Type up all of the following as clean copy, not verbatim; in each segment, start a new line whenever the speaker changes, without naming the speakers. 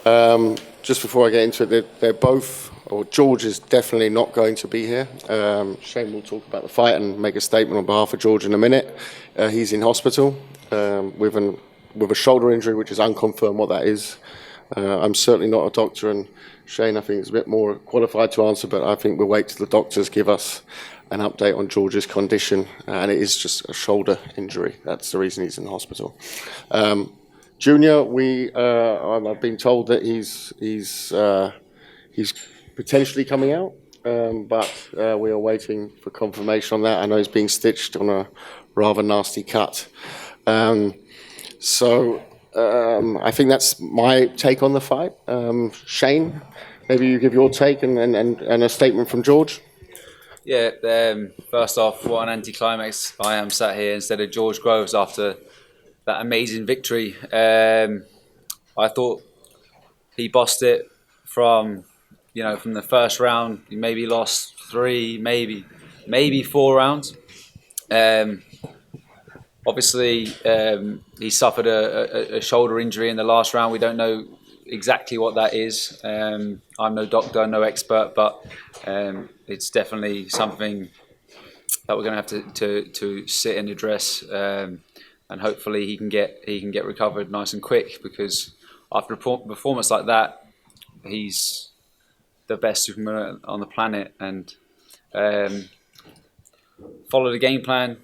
Just before I get into it, they're both, or George is definitely not going to be here. Shane will talk about the fight and make a statement on behalf of George in a minute. He's in hospital with a shoulder injury, which is unconfirmed what that is. I'm certainly not a doctor, and Shane, I think, is a bit more qualified to answer, but I think we'll wait till the doctors give us an update on George's condition, and it is just a shoulder injury. That's the reason he's in hospital. Junior, I've been told that he's potentially coming out, but we are waiting for confirmation on that. I know he's being stitched on a rather nasty cut. I think that's my take on the fight. Shane, maybe you give your take and a statement from George.
Yeah, first off, what an anticlimax. I am sat here instead of George Groves after that amazing victory. I thought he bossed it from the first round. He maybe lost 3, maybe 4 rounds. Obviously, he suffered a shoulder injury in the last round. We don't know exactly what that is. I'm no doctor, no expert, but it's definitely something that we're going to have to sit and address, and hopefully he can get recovered nice and quick, because after a performance like that, he's the best Superman on the planet, and followed the game plan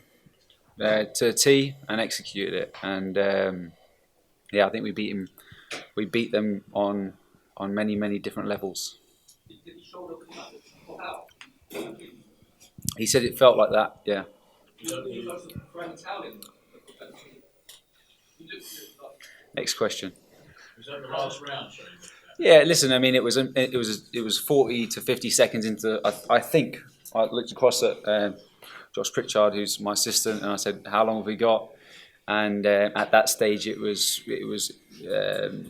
to a T and executed it. And I think we beat him. We beat them on many different levels. He said it felt like that. Yeah. Next question.
Was that the last round?
Yeah. Listen, I mean, it was 40 to 50 seconds into. I think I looked across at Josh Pritchard, who's my assistant, and I said, "How long have we got?" And at that stage, it was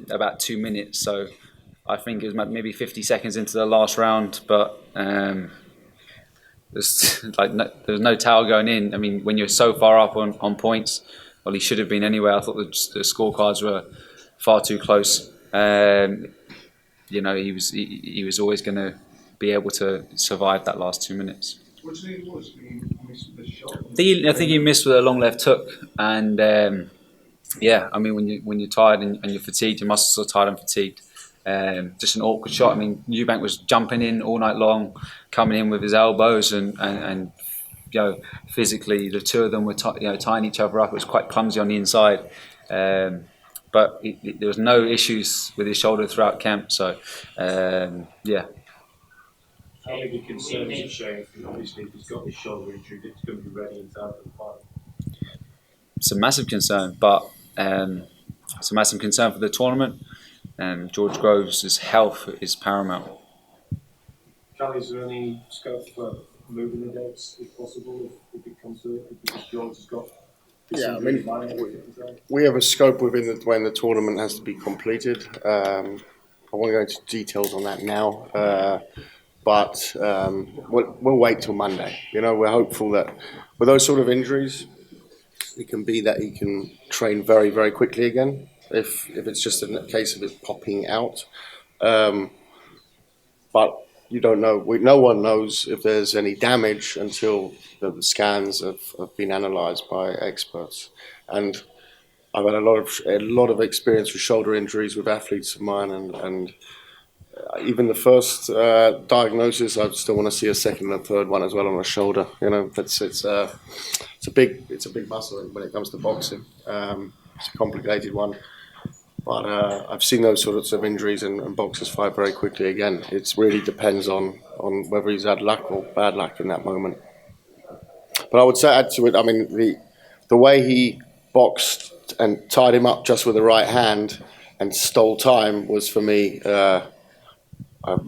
about 2 minutes. So I think it was maybe 50 seconds into the last round, but there's no towel going in. I mean, when you're so far up on points, well, he should have been anyway. I thought the scorecards were far too close. He was always going to be able to survive that last 2 minutes.
What do you think it was? He missed the shot?
I think he missed with a long left hook, and I mean, when you're tired and you're fatigued, your muscles are tired and fatigued. Just an awkward shot. I mean, Eubank was jumping in all night long, coming in with his elbows, and physically the two of them were tying each other up. It was quite clumsy on the inside, but there was no issues with his shoulder throughout camp. So
How big a concern is it, Shane? Obviously, if he's got his shoulder injury, it's going to be ready in time for the fight.
It's a massive concern, but it's a massive concern for the tournament. George Groves' health is paramount.
Kalle, is there any scope for moving the dates, if possible, if it comes to it, because George has got?
Yeah, I mean, we have a scope within when the tournament has to be completed. I won't go into details on that now, but we'll wait till Monday. We're hopeful that with those sort of injuries, it can be that he can train very, very quickly again. If it's just a case of it popping out, but you don't know. No one knows if there's any damage until the scans have been analysed by experts. And I've had a lot of experience with shoulder injuries with athletes of mine, and even the first diagnosis, I still want to see a second and a third one as well on a shoulder. It's a big muscle when it comes to boxing. It's a complicated one. But I've seen those sorts of injuries, and boxers fight very quickly again. It really depends on whether he's had luck or bad luck in that moment. But I would say, add to it, I mean, the way he boxed and tied him up just with the right hand and stole time was, for me,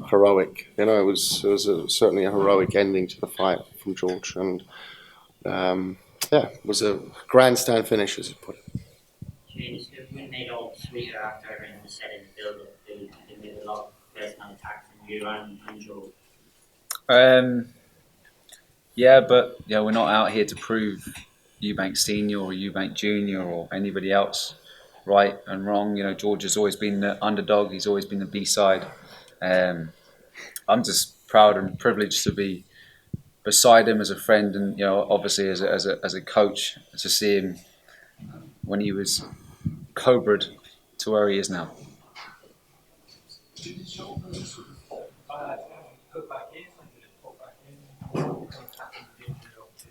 heroic. It was certainly a heroic ending to the fight from George. And, it was a grandstand finish, as you put it.
Is the win made all sweeter after in the setting build up? They made a lot of personal attacks from you and Joe.
But we're not out here to prove Eubank Senior or Eubank Junior or anybody else. right and wrong. You know, George has always been the underdog. He's always been the B-side. I'm just proud and privileged to be beside him as a friend, and you know, obviously as a coach, to see him when he was cobra'd to where he is now.
Did the shoulders put back in? Did it pop back in? What kind of happened with the injury up to?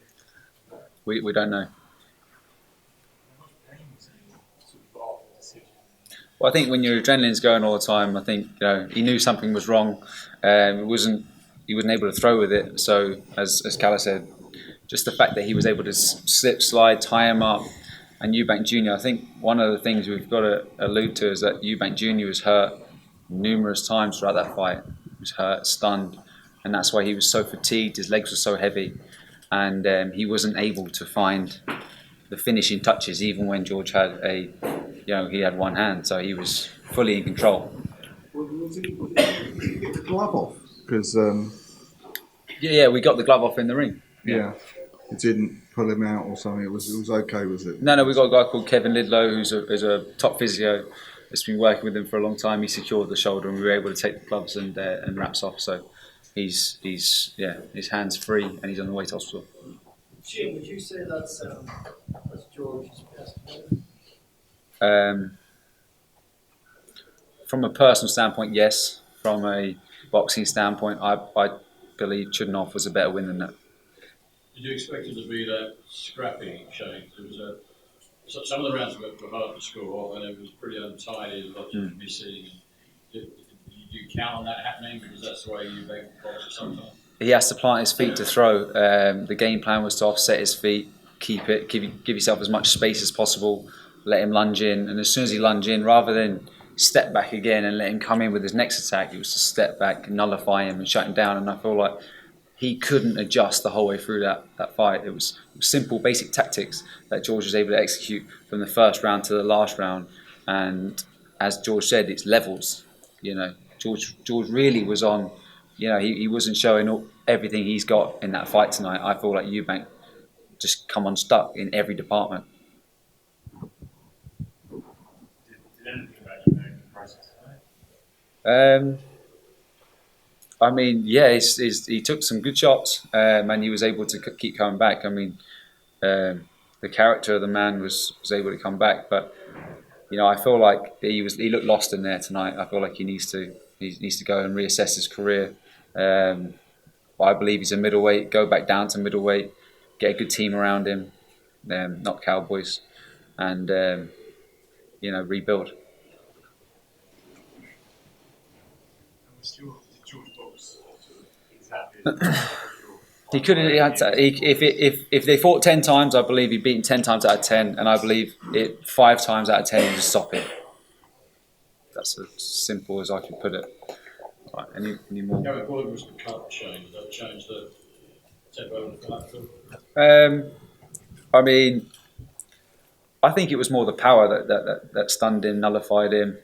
We don't know.
How much pain was it sort of involved in the decision?
Well, I think when your adrenaline's going all the time, I think he knew something was wrong. He wasn't able to throw with it. So as Kalle said, just the fact that he was able to slip, slide, tie him up, and Eubank Jr. I think one of the things we've got to allude to is that Eubank Jr. was hurt numerous times throughout that fight. He was hurt, stunned, and that's why he was so fatigued. His legs were so heavy, and he wasn't able to find the finishing touches, even when George had he had one hand, so he was fully in control.
Did you get the glove off? Because
Yeah, we got the glove off in the ring.
yeah, it didn't pull him out or something. It was okay, was it?
No, we got a guy called Kevin Lidlow, who's a top physio. That's been working with him for a long time. He secured the shoulder, and we were able to take the gloves and wraps off. So he's his hands free, and he's on the way to hospital.
Jim, would you say that's George's best moment?
From a personal standpoint, yes. From a boxing standpoint, I believe Chudinov was a better win than that.
Did you expect it to be that scrappy, Shane? Some of the rounds were hard to score, and it was pretty untidy, a lot of missing. Did you count on that happening? Because that's the way you make boxers sometimes.
He has to plant his feet to throw. The game plan was to offset his feet, keep it, give yourself as much space as possible, let him lunge in, and as soon as he lunged in, rather than step back again and let him come in with his next attack, it was to step back, nullify him and shut him down. And I feel like he couldn't adjust the whole way through that fight. It was simple, basic tactics that George was able to execute from the first round to the last round. And as George said, it's levels. You know, George really was on. You know, he wasn't showing everything he's got in that fight tonight. I feel like Eubank just come unstuck in every department.
Did anything about you in the process tonight?
I mean, yeah, he took some good shots, and he was able to keep coming back. I mean, the character of the man was able to come back, but you know, I feel like he looked lost in there tonight. I feel like he needs to go and reassess his career. I believe he's a middleweight. Go back down to middleweight, get a good team around him, not Cowboys, and rebuild. He couldn't. If they fought 10 times, I believe he beat him 10 times out of 10, and I believe 5 times out of 10 he just stop it. That's as simple as I can put it. Right, any more?
Gary Gordon was cut, Shane. Does that change the tempo of the fight?
I mean, I think it was more the power that stunned him, nullified him,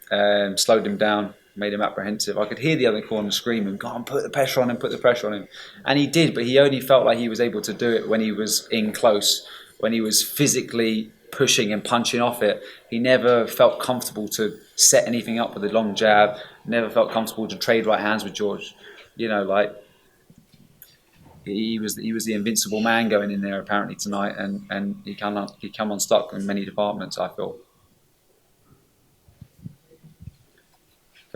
slowed him down, made him apprehensive. I could hear the other corner screaming, "Go on, put the pressure on him," and he did. But he only felt like he was able to do it when he was in close, when he was physically pushing and punching off it. He never felt comfortable to set anything up with a long jab. Never felt comfortable to trade right hands with George. You know, like he was the invincible man going in there apparently tonight, and he come unstuck in many departments, I feel.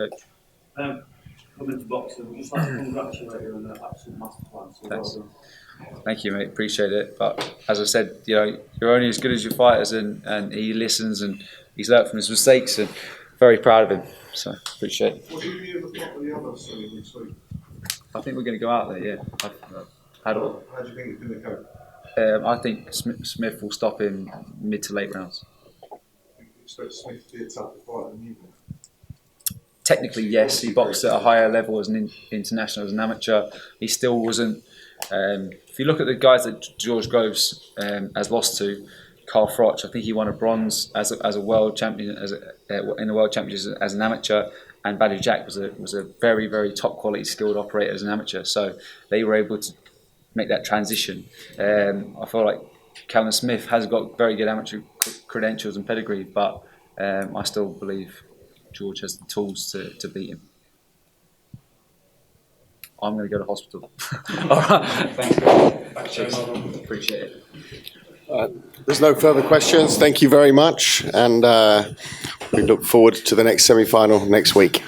Okay.
Coming to boxing, we'd just like to congratulate you on the absolute masterclass. So
Thanks.
well done.
Thank you, mate. Appreciate it. But as I said, you know, you're only as good as your fighters, and he listens and he's learnt from his mistakes, and very proud of him. So appreciate it.
What did you ever thought of the other scene this week?
I think we're going to go out there. Yeah.
How do you think it's going to go?
I think Smith will stop him mid to late rounds.
You expect Smith to be a tougher fighter than you?
Technically, yes, he boxed at a higher level as an international, as an amateur. He still wasn't. If you look at the guys that George Groves has lost to, Carl Froch, I think he won a bronze as a world champion, in the world championships as an amateur, and Badou Jack was a very, very top quality skilled operator as an amateur. So they were able to make that transition. I feel like Callum Smith has got very good amateur credentials and pedigree, but I still believe George has the tools to beat him. I'm going to go to hospital. All right. Thanks. Cheers. Appreciate it.
There's no further questions. Thank you very much, and we look forward to the next semi-final next week.